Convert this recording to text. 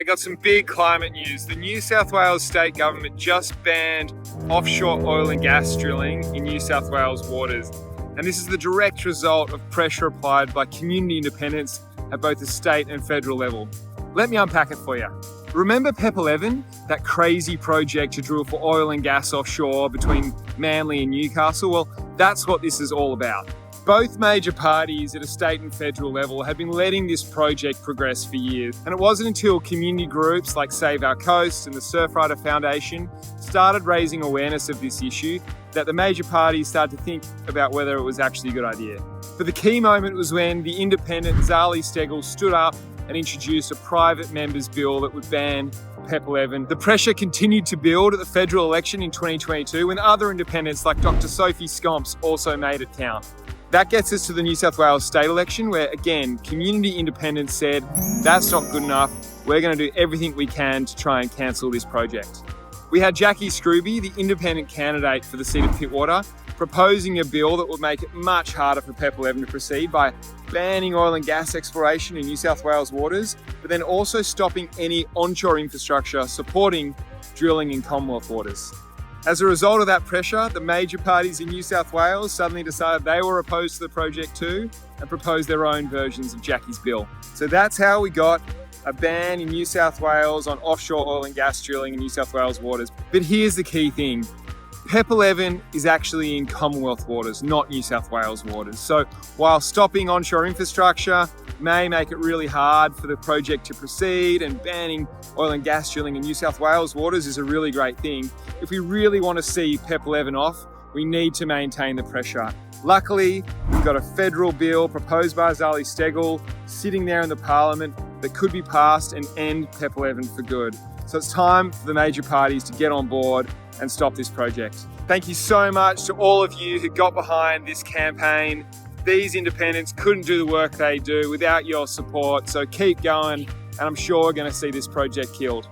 I got some big climate news. The New South Wales state government just banned offshore oil and gas drilling in New South Wales waters. And this is the direct result of pressure applied by community independents at both the state and federal level. Let me unpack it for you. Remember PEP 11, that crazy project to drill for oil and gas offshore between Manly and Newcastle? Well, that's what this is all about. Both major parties at a state and federal level have been letting this project progress for years. And it wasn't until community groups like Save Our Coast and the Surfrider Foundation started raising awareness of this issue that the major parties started to think about whether it was actually a good idea. But the key moment was when the independent Zali Steggall stood up and introduced a private member's bill that would ban PEP 11. The pressure continued to build at the federal election in 2022 when other independents like Dr. Sophie Scomps also made it count. That gets us to the New South Wales state election where, again, community independents said, that's not good enough, we're going to do everything we can to try and cancel this project. We had Jackie Scrooby, the independent candidate for the seat of Pittwater, proposing a bill that would make it much harder for PEP 11 to proceed by banning oil and gas exploration in New South Wales waters, but then also stopping any onshore infrastructure supporting drilling in Commonwealth waters. As a result of that pressure, the major parties in New South Wales suddenly decided they were opposed to the project too and proposed their own versions of Jackie's bill. So that's how we got a ban in New South Wales on offshore oil and gas drilling in New South Wales waters. But here's the key thing. PEP 11 is actually in Commonwealth waters, not New South Wales waters. So while stopping onshore infrastructure may make it really hard for the project to proceed and banning oil and gas drilling in New South Wales waters is a really great thing, if we really want to see PEP 11 off, we need to maintain the pressure. Luckily, we've got a federal bill proposed by Zali Steggall sitting there in the parliament that could be passed and end PEP 11 for good. So it's time for the major parties to get on board and stop this project. Thank you so much to all of you who got behind this campaign. These independents couldn't do the work they do without your support, so keep going, and I'm sure we're going to see this project killed.